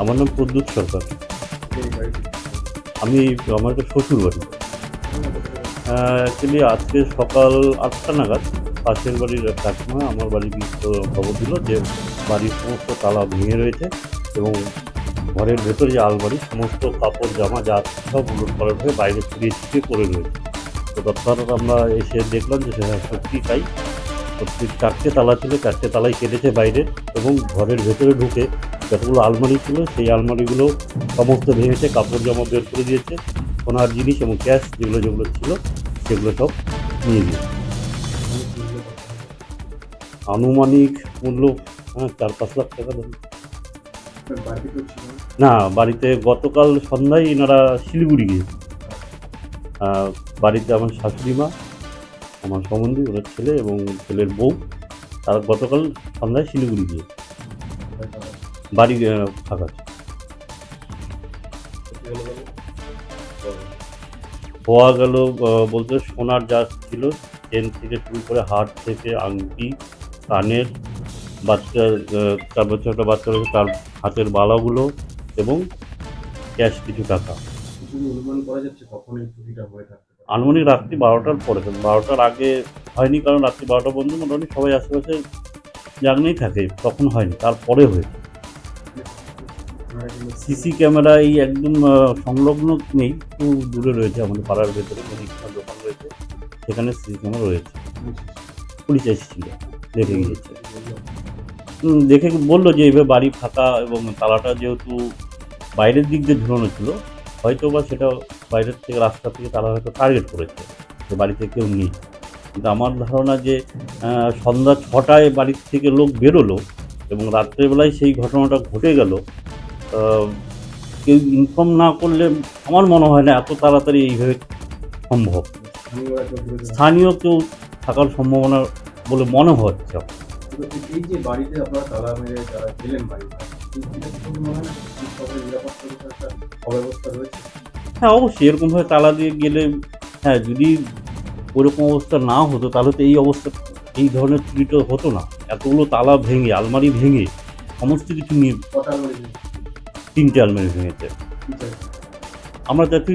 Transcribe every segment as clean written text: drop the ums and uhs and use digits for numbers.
আমার নাম প্রদ্যুৎ সরকার। আমি আমার একটা শ্বশুর বাড়ি। অ্যাকচুয়ালি আজকে সকাল ৮টা নাগাদ পাশের বাড়ির কাকিমা আমার বাড়িতে খবর দিল যে বাড়ির সমস্ত তালা ভেঙে রয়েছে এবং ঘরের ভেতরে যে আলমারি সমস্ত কাপড় জামা যা সব উলটপালট হয়ে বাইরে ছড়িয়ে ছিটিয়ে পড়ে রয়েছে। তো তৎক্ষণাৎ আমরা এসে দেখলাম যে সত্যি তাই। সত্যি 4টে তালা ছিল, 4টে তালাই কেটেছে বাইরে এবং ঘরের ভেতরে ঢুকে যতগুলো আলমারি ছিল সেই আলমারিগুলো সমস্ত ভেঙেছে, কাপড় জামা বের করে দিয়েছে, সোনার জিনিস এবং ক্যাশ যেগুলো ছিল সেগুলো সব নিয়ে গিয়েছে। আনুমানিক মূল্য 4-5 লাখ টাকা ধরুন। না, বাড়িতে গতকাল সন্ধ্যায় এনারা শিলিগুড়ি গিয়েছে। বাড়িতে আমার শাশুড়ি মা, আমার সম্বন্ধী, ওনার ছেলে এবং ছেলের বউ, তারা গতকাল সন্ধ্যায় শিলিগুড়ি গিয়েছে। বাড়ি ফাঁকা হওয়া গেল বলতে সোনার যা ছিল, চেন থেকে শুরু করে হার থেকে আংটি, কানের, বাচ্চার 4 বছর একটা বাচ্চা রয়েছে তার হাতের বালাগুলো এবং ক্যাশ কিছু টাকা। আনুমানিক রাত্রি 12টার পরে, 12টার আগে হয়নি, কারণ রাত্রি 12টা পর্যন্ত মোটামুটি সবাই আশেপাশে জাগনেই থাকে, তখন হয়নি, তারপরে হয়েছে। সিসি ক্যামেরা এই একদম সংলগ্ন নেই, একটু দূরে রয়েছে, আমাদের পাড়ার ভেতরে মুদিখানার দোকান রয়েছে, সেখানে সিসি ক্যামেরা রয়েছে। পুলিশ এসেছিল, দেখে গিয়েছে, দেখে বললো যে এইভাবে বাড়ি ফাঁকা এবং তালাটা যেহেতু বাইরের দিক দিয়ে ঝুলানো ছিল, হয়তো বা সেটা বাইরের থেকে রাস্তা থেকে তারা হয়তো টার্গেট করেছে যে বাড়িতে কেউ নেই। কিন্তু আমার ধারণা যে সন্ধ্যা 6টায় বাড়ির থেকে লোক বেরোলো এবং রাত্রেবেলায় সেই ঘটনাটা ঘটে গেল, কেউ ইনফর্ম না করলে আমার মনে হয় না এত তাড়াতাড়ি এইভাবে সম্ভব। স্থানীয় কেউ থাকার সম্ভাবনা বলে মনে হচ্ছে। এই যে বাড়িতে আপনারা তালা মেরে যারা গেলেন বাড়িতে, অব্যবস্থা রয়েছে? হ্যাঁ, অবশ্যই এরকমভাবে তালা দিয়ে গেলে, হ্যাঁ, যদি ওরকম অবস্থা না হতো তাহলে তো এই অবস্থা, এই ধরনের চুরিটা হতো না। এতগুলো তালা ভেঙে, আলমারি ভেঙে সমস্ত কিছু নিয়ে। 3টে আলমারি ভেঙেছে। আমরা চাচ্ছি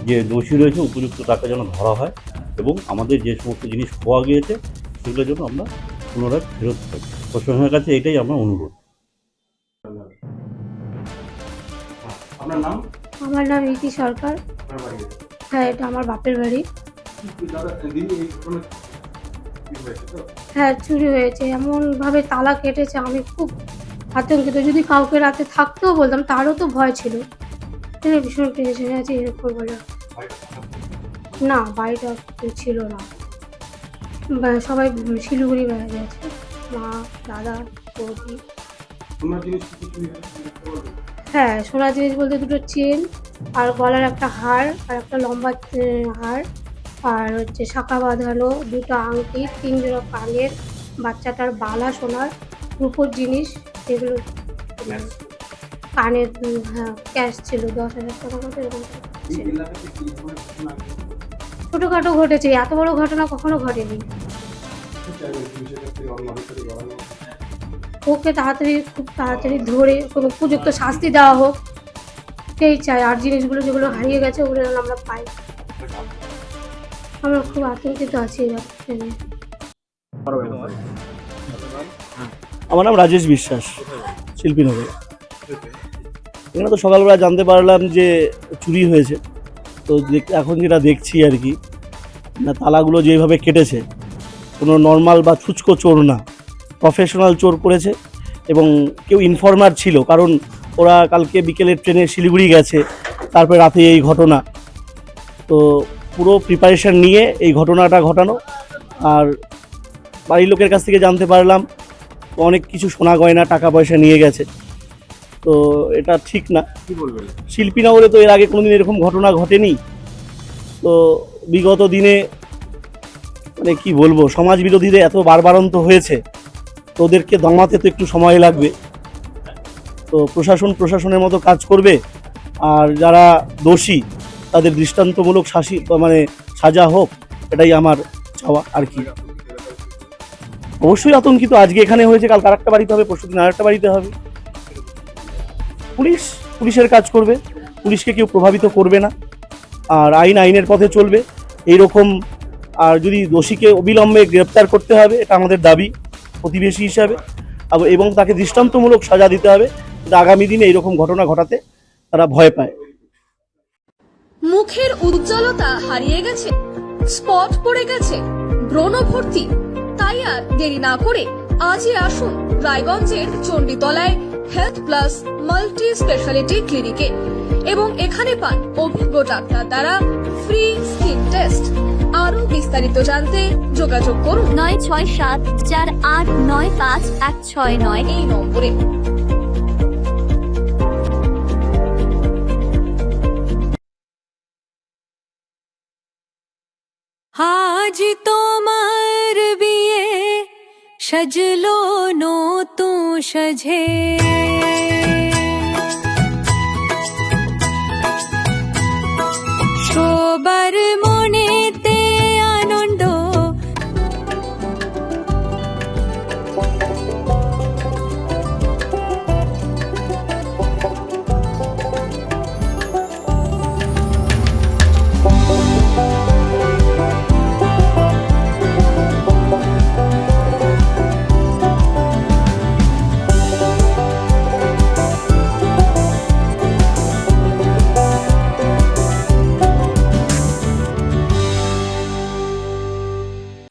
যে দোষী রয়েছে উপযুক্ত তাকে যেন ধরা হয় এবং আমাদের যে সমস্ত জিনিস খোয়া গিয়েছে সেগুলোর জন্য আমরা পুনরায় ফেরত পাই। প্রশাসনের কাছে এটাই আমার অনুরোধ। আপনার নাম? আমার নাম ইতি সরকার। হ্যাঁ, এটা আমার বাপের বাড়ি। হ্যাঁ, চুরি হয়েছে, এমনভাবে তালা কেটেছে, আমি খুব আতঙ্কিত। যদি কাউকে রাতে থাকতেও বলতাম তারও তো ভয় ছিল। ভীষণ টেনশনে আছে এরকম বলে। না, বাড়িটা ছিল না, সবাই শিলিগুড়ি বেড়া গেছে, মা, দাদা, বৌদি। হ্যাঁ, সোনার জিনিস বলতে 2টো চেন আর গলার একটা হার আর একটা লম্বা হার, আর হচ্ছে শাঁখা বাঁধানো 2টো আংটি, 3 জোড়া কানের, বাচ্চাটার বালা সোনার, রূপোর জিনিস, এগুলো কানের। হ্যাঁ, ক্যাশ ছিল 10,000 টাকা মতো, এরকম ছোটোখাটো ঘটেছে, এত বড় ঘটনা কখনো ঘটেনি। ওকে খুব তাড়াতাড়ি ধরে কোনো উপযুক্ত শাস্তি দেওয়া হোক, সেই চাই। আর জিনিসগুলো যেগুলো হারিয়ে গেছে ওগুলো যেন আমরা পাই। আমরা খুব আতঙ্কিত আছি এই ব্যাপারটা নিয়ে। আমার নাম রাজেশ বিশ্বাস, শিল্পীনগর। এখানে তো সকালবেলা জানতে পারলাম যে চুরি হয়েছে। তো এখন যেটা দেখছি আর কি, না, তালাগুলো যেভাবে কেটেছে কোনো নর্মাল বা ছুচকো চোর না, প্রফেশনাল চোর করেছে। এবং কেউ ইনফর্মার ছিল, কারণ ওরা কালকে বিকেলের ট্রেনে শিলিগুড়ি গেছে, তারপরে রাতে এই ঘটনা। তো পুরো প্রিপারেশান নিয়ে এই ঘটনাটা ঘটানো। আর বাড়ির লোকের কাছ থেকে জানতে পারলাম অনেক কিছু সোনা গয়না টাকা পয়সা নিয়ে গেছে। তো এটা ঠিক না। কি বলবেন? শিল্পীনগরে তো এর আগে কোনোদিন এরকম ঘটনা ঘটেনি। তো বিগত দিনে মানে কি বলবো, সমাজ বিরোধীদের এত বারবারন্ত হয়েছে, তো ওদেরকে দমাতে তো একটু সময় লাগবে। তো প্রশাসনের মতো কাজ করবে, আর যারা দোষী তাদের দৃষ্টান্তমূলক সাজা হোক, এটাই আমার চাওয়া আর কি। অবশ্যই আতঙ্কিত। আজকে এখানে হয়েছে, কাল আরেকটা বাড়িতে হবে, পরশুদিন আরেকটা বাড়িতে হবে। পুলিশের কাজ করবে, পুলিশকে কেউ প্রভাবিত করবে না, আর আইনের পথে চলবে এইরকম। আর যদি দোষীকে অবিলম্বে গ্রেপ্তার করতে হবে, এটা আমাদের দাবি প্রতিবেশী হিসাবে, এবং তাকে দৃষ্টান্তমূলক সাজা দিতে হবে, যাতে আগামী দিনে এইরকম ঘটনা ঘটাতে তারা ভয় পায়। মুখের উজ্জ্বলতা হারিয়ে গেছে, স্পট পড়ে গেছে, ব্রণ ভর্তি, তাই আর দেরি না করে আজই আসুন রায়গঞ্জের চণ্ডীতলায় হেলথ প্লাস মাল্টি স্পেশালিটি ক্লিনিকে এবং এখানে পান অভিজ্ঞ ডাক্তার দ্বারা ফ্রি স্কিন টেস্ট। আরো বিস্তারিত জানতে যোগাযোগ করুন 9674895169 এই নম্বরে। আজ তোমার বিয়ে সাজলো নতুন সাজে, সবার মনেতে আনন্দ,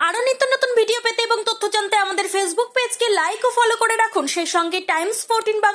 আরো নিত্য নতুন ভিডিও পেতে এবং তথ্য জানতে আমাদের ফেসবুক পেজকে লাইক ও ফলো করে রাখুন। সেই সঙ্গে টাইমস 14 বাংলা